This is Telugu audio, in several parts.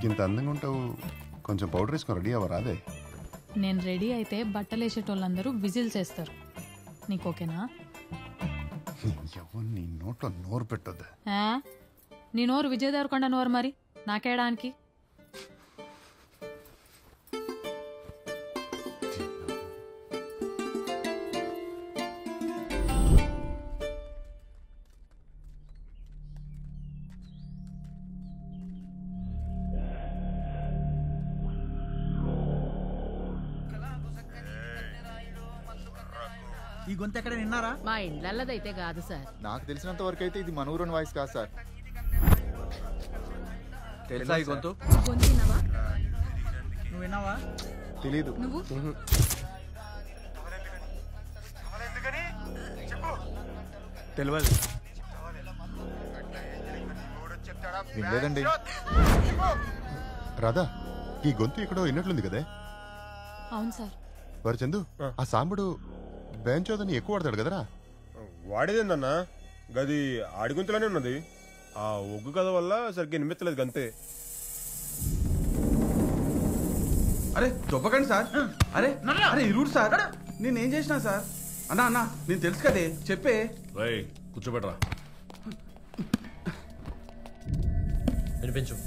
నీకింత అందంగా ఉంటావు, కొంచెం పౌడర్ వేసుకొని రెడీ అవ్వరా? అదే నేను రెడీ అయితే బట్టలు వేసేటోళ్ళందరూ విజిల్స్ వేస్తారు. నీకు ఓకేనా? నీ నోట్లో నోరు పెట్టొద్దు. నీ నోరు విజయ్ దేవరకొండ నోరు, మరి నాకేయడానికి. ఈ గొంతు ఎక్కడ విన్నారా? మా ఇండ్లల్లదైతే కాదు సార్. నాకు తెలిసినంత వరకు అయితే ఇది మన ఊరోని వాయిస్ కాదు సార్. తెలుసా ఈ గొంతు? నువ్వు విన్నావా? తెలీదు. తెలియదు. వినలేదండి. రాధా, ఈ గొంతు ఎక్కడో విన్నట్లుంది కదే. అవును సార్. వారు చందు, ఆ సాంబుడు బేంచోదని ఎక్కువ వాడతాడు కదరా? వాడేదేందన్నా, గది ఆడిగుంతలోనే ఉన్నది. ఆ ఒగ్గు కథ వల్ల సరిగ్గా నిమిత్తలేదు గంతే. అరే దొబ్బకండి సార్. అరే అరే ఇరుడు సార్, నేనేం చేసినా సార్? అన్నా అన్నా నేను తెలుసు కదే, చెప్పే. కూర్చోబెట్టరా, వినిపించు.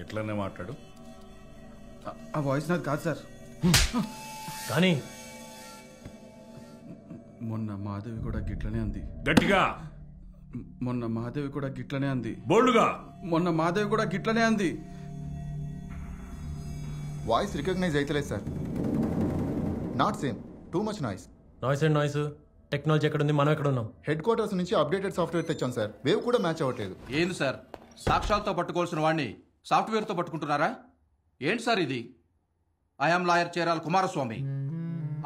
ఎట్లనే మాట్లాడు. ఆ వాయిస్ నాది కాదు సార్. కానీ మొన్న మాధవి కూడా గిట్లనే అంది. గట్టిగా. మొన్న మాధవి కూడా గిట్లనే అంది. బోల్డ్గా. మొన్న మాధవి కూడా గిట్లనే అంది. వాయిస్ రికగ్నైజ్ అయితలేదు sir. Not same, too much noise. Noise and noise. Technology ఎక్కడుంది, మనం ఎక్కడ ఉన్నాం? హెడ్ క్వార్టర్స్ నుంచి అప్డేటెడ్ సాఫ్ట్వేర్ తెచ్చాం సార్. వేవ్ కూడా మ్యాచ్ అవ్వట్లేదు. ఏంది సార్, సాక్ష్యాలతో పట్టుకోవాల్సిన వాడిని సాఫ్ట్వేర్తో పట్టుకుంటున్నారా? ఏంటి సార్ ఇది? I'm lawyer చేరాల Kumaraswamy.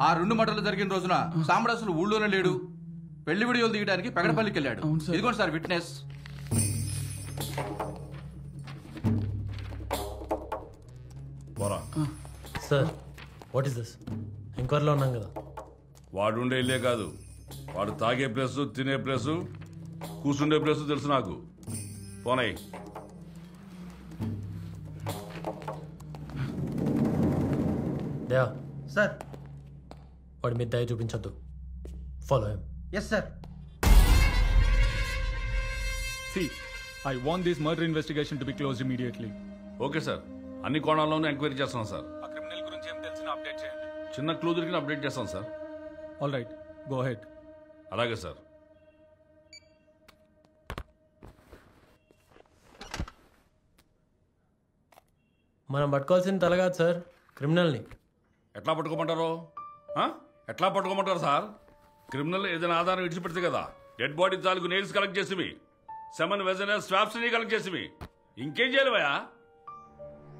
ఆ 2 మటలు జరిగిన రోజున సాంబడు అసలు ఊళ్ళోనే లేడు. పెళ్లి వీడియోలు దిగడానికి పెగడపల్లికి వెళ్ళాడు. ఇదిగోండి sir witness. Sir what is this? ఎంక్వైరీలో ఉన్నాం కదా. వాడు ఉండే ఇల్లే కాదు, వాడు తాగే ప్లేస్, తినే ప్లేసు, కూర్చుండే ప్లేసు తెలుసు నాకు. పోనాయి. దయా సార్, వాడి మీద దయ చూపించొద్దు. Follow him. Yes sir. See, I want this murder investigation to be closed immediately. Okay sir, అన్ని కోణాల్లోనూ ఎంక్వైరీ చేస్తాం సార్. ఆ క్రిమినల్ గురించి ఏం తెలిసినా అప్డేట్ చేయండి. చిన్న క్లూ దొరికిన అప్డేట్ చేస్తాం sir. All right, go head. అలాగే సార్. మనం పట్టుకోవాల్సిన తల కాదు సార్, క్రిమినల్ని. ఎట్లా పట్టుకోమంటారు? ఎట్లా పట్టుకోమంటారు సార్? క్రిమినల్ ఏదైనా ఆధారం విడిచిపెడితే కదా. డెడ్ బాడీ తాలూకు నెయిల్స్ కలెక్ట్ చేసివి, సెమన్ వెజనల్ స్వాబ్స్ కలెక్ట్ చేసివి. ఇంకేం చేయలేవయా?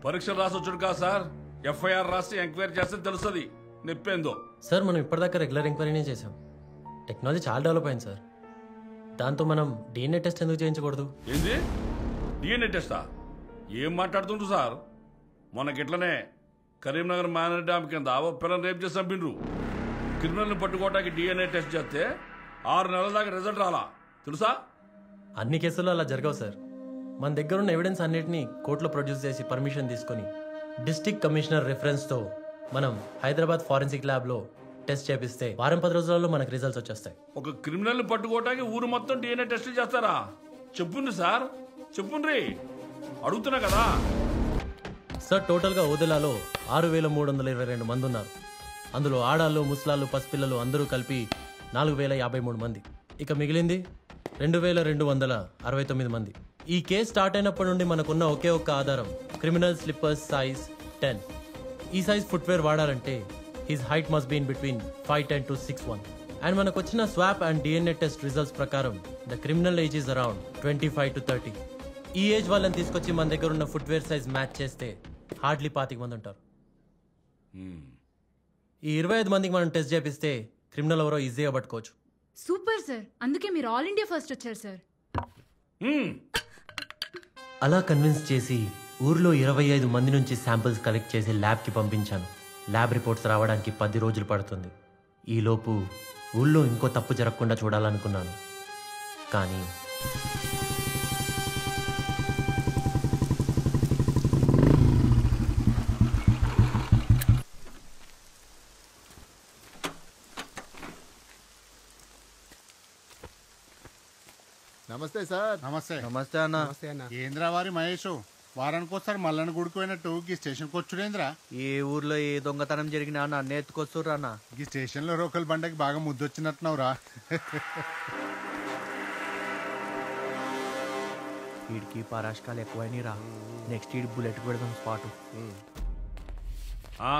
పరీక్షలు రాసి వచ్చాడు కాదు సార్, ఎఫ్ఐఆర్ రాసి ఎంక్వైరీ చేస్తే తెలుస్తుంది నొప్పేందో. సార్ మనం ఇప్పటిదాకా రెగ్యులర్ ఎంక్వైరీనే చేసాం. టెక్నాలజీ చాలా డెవలప్ అయింది సార్. దాంతో మనం డిఎన్ఏ టెస్ట్ ఎందుకు చేయించకూడదు? ఏంది డిఎన్ఏ టెస్టా? ఏం మాట్లాడుతుండ్రు సార్? మొన్నకిట్లనే కరీంనగర్ మ్యానర్ డ్యామ్ కింద పిల్లలు రేపు చేసి చంపిండ్రు. క్రిమినల్ని పట్టుకోవడానికి డిఎన్ఏ టెస్ట్ చేస్తే 6 నెలల దాకా రిజల్ట్ రాలా తెలుసా? అన్ని కేసుల్లో అలా జరగవు సార్. మన దగ్గర ఉన్న ఎవిడెన్స్ అన్నిటినీ కోర్టులో ప్రొడ్యూస్ చేసి పర్మిషన్ తీసుకొని డిస్ట్రిక్ట్ కమిషనర్ రిఫరెన్స్తో మనం హైదరాబాద్ ఫారెన్సిక్ ల్యాబ్లో టెస్ట్ చేపిస్తే 10 రోజులలో మనకు రిజల్ట్స్ వచ్చేస్తాయి. ఒక క్రిమినల్ని పట్టుకోవడానికి ఊరు మొత్తం డిఎన్ఏ టెస్ట్ చేస్తారా? చెప్పుండ్రి సార్, చెప్పుండ్రి, అడుగుతున్నా కదా సార్. టోటల్గా ఓదెలాలో 6,322 మంది ఉన్నారు. అందులో ఆడాళ్ళు, ముసలాళ్ళు, పసిపిల్లలు అందరూ కలిపి 4,053 మంది. ఇక మిగిలింది 2,269 మంది. ఈ కేసు స్టార్ట్ అయినప్పటి నుండి మనకున్న ఒకే ఒక్క ఆధారం క్రిమినల్ స్లిప్పర్స్ సైజ్ 10. ఈ సైజ్ ఫుట్వేర్ వాడాలంటే his height must been between 5'10" to 6'1". And మనకు వచ్చిన swab and DNA test results ప్రకారం the criminal age is around 25 to 30. ఈ ఏజ్ వాళ్ళని తీసుకొచ్చి మన దగ్గర ఉన్న ఫుట్వేర్ సైజ్ మ్యాచ్ చేస్తే హార్డ్లీ 25 మంది ఉంటారు. ఈ 25 మందికి మనం టెస్ట్ చేపిస్తే క్రిమినల్ ఎవరో ఈజీగా పట్టుకోవచ్చు. సూపర్ సార్, అందుకే మీరు ఆల్ ఇండియా ఫస్ట్ వచ్చారు సార్. అలా కన్విన్స్ చేసి ఊర్లో 25 మంది నుంచి శాంపిల్స్ కలెక్ట్ చేసి ల్యాబ్కి పంపించాను. ల్యాబ్ రిపోర్ట్స్ రావడానికి 10 రోజులు పడుతుంది. ఈలోపు ఊళ్ళో ఇంకో తప్పు జరగకుండా చూడాలనుకున్నాను, కానీ నమస్తే సార్. నమస్తే. నమస్తే అన్న. ఏంద్రా వారి మహేష్ వారానికి ఒకసారి మల్లన్న గుడికి పోయినట్టు ఈ స్టేషన్కి వచ్చుడేంద్రా? ఏ ఊర్లో ఏ దొంగతనం జరిగినా నన్ను ఎత్తుకొస్తుర్రా అన్న. ఈ స్టేషన్లో రోకల్ బండకి బాగా ముద్దొచ్చినట్టున్నావురా. వీడికి పరాష్కాలు ఎక్కువైనా రా. నెక్స్ట్ వీడి బుల్లెట్ పెడదాం స్పాట్.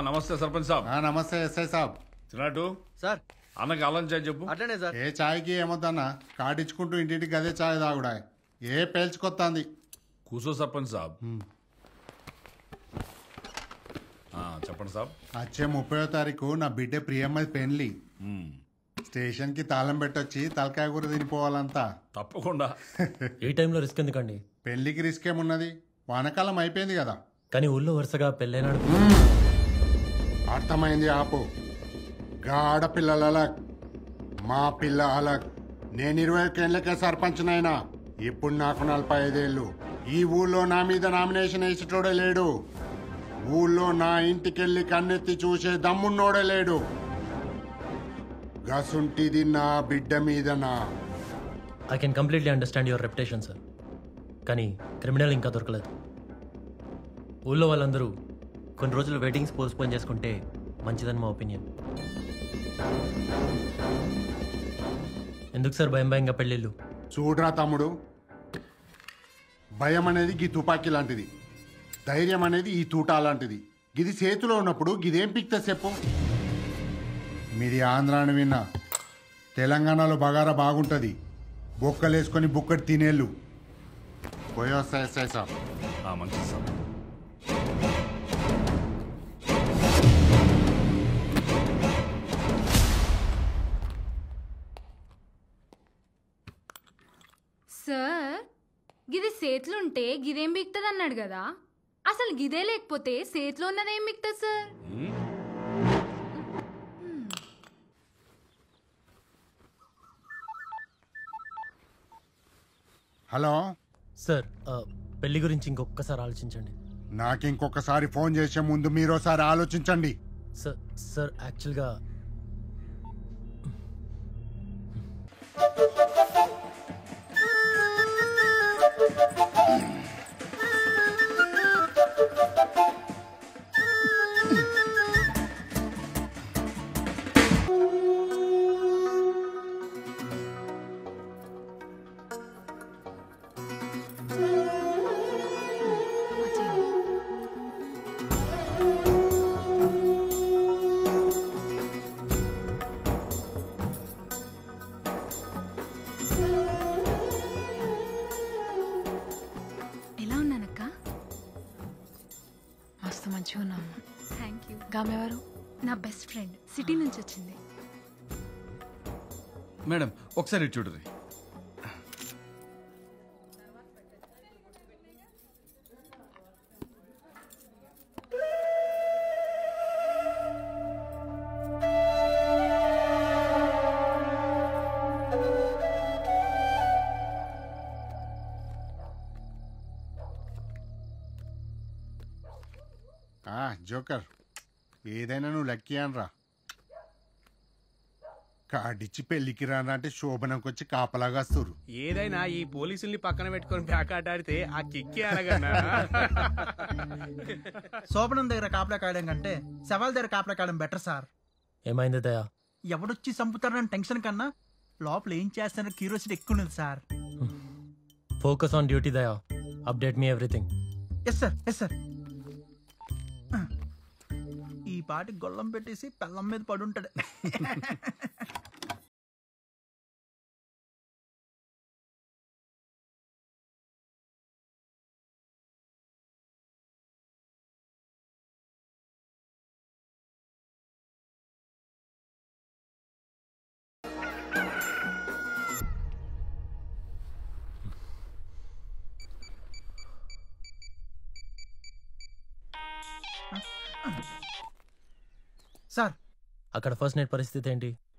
నమస్తే సర్పంచ్ సాబ్. నమస్తే ఎస్ఐ సాబ్. తిన్నట్టు సార్ అన్నకి అల్లం చాయ్ చెప్పు. అట్లనే సార్. ఏ చాయ్కి ఏమొద్దన్నా, కాటిచ్చుకుంటూ ఇంటింటికి అదే చాయ్ తాగుడా. ఏ పేల్చుకొత్తాంది. కూసో సర్పంచ్ సాబ్. చెప్పండి సాబ్. వచ్చే 30వ తారీఖు నా బిడ్డ ప్రియమ్మది పెళ్లి. స్టేషన్ కి తాళం పెట్టొచ్చి తలకాయ కూర తినిపోవాలంతా. తప్పకుండా. ఈ టైంలో రిస్క్ ఎందుకండి? పెళ్లికి రిస్క్ ఏమున్నది, వానకాలం అయిపోయింది కదా. కానీ ఊళ్ళో వరుసగా పెళ్ళైనాడు. అర్థమైంది, ఆపు. ఆడపిల్లల అలగ్, మా పిల్ల అలగ్. నేను 21 ఏళ్ళకే సర్పంచ్నైనా, ఇప్పుడు నాకు 45 ఏళ్ళు. ఈ ఊళ్ళో నా మీద నామినేషన్ వేసేటోడే లేడు. ఊళ్ళో నా ఇంటికెళ్ళి కన్నెత్తి చూసే దమ్మున్నోడే లేడు. గసుంటిది నా బిడ్డ మీదనా. I can completely understand your reputation sir, కానీ క్రిమినల్ ఇంకా దొరకలేదు. ఊళ్ళో వాళ్ళందరూ కొన్ని రోజులు వెడ్డింగ్స్ పోస్ట్పోన్ చేసుకుంటే మంచిదని మా ఒపీనియన్. ఎందుకు సార్ భయం భయంగా పెళ్ళిళ్ళు? చూడరా తమ్ముడు, భయం అనేది గీ తుపాకీ లాంటిది, ధైర్యం అనేది ఈ తూటా లాంటిది. గిది చేతిలో ఉన్నప్పుడు గిదేం పిక్తా చెప్పు. మీది ఆంధ్రాని విన్నా, తెలంగాణలో బగారా బాగుంటుంది. బొక్కలేసుకొని బుక్కటి తినేళ్ళు. పోయొస్తాయి ఎస్ఐ సాబ్. మంచిది సార్. సార్ గిది సేతులుంటే గిదేం బిక్తుంది అన్నాడు కదా, అసలు గిదే లేకపోతే సేతులో ఉన్నదేం బిక్తుంది సార్? హలో సార్, పెళ్లి గురించి ఇంకొకసారి ఆలోచించండి. నాకు ఇంకొకసారి ఫోన్ చేసే ముందు మీరోసారి ఆలోచించండి. సార్ సార్ యాక్చువల్గా ఎలా ఉన్నానక్క? మస్తు మంచిగా ఉన్నాము. Thank you. గామెవరు? నా బెస్ట్ ఫ్రెండ్, సిటీ నుంచి వచ్చింది. మేడం ఒకసారి ఇటు చూడరి. జోకర్, ఏదైనా నువ్వు లక్కీ అనరా. కాడిచ్చి పెళ్లికి రానా అంటే శోభనంకి వచ్చి కాపలాగా వస్తురు. ఏదైనా ఈ పోలీసుల్ని పక్కన పెట్టుకొని బ్యాకాట్ ఆడితే ఆ కిక్కి అనగన్నా. శోభనం దగ్గర కాపలా కాయడం కంటే శవాల దగ్గర కాపలా కాయడం బెటర్ సార్. ఏమైంది దయా? ఎవడొచ్చి చంపుతారని టెన్షన్ కన్నా లోపల ఏం చేస్తారో క్యూరియాసిటీ ఎక్కువ ఉంది sir. Focus on duty Daya. Update me everything. Yes sir, yes sir. ఈ పాటి గొల్లం పెట్టేసి పెళ్ళం మీద పడుంటాడు. సార్ అక్కడ ఫస్ట్ నైట్ పరిస్థితి ఏంటి?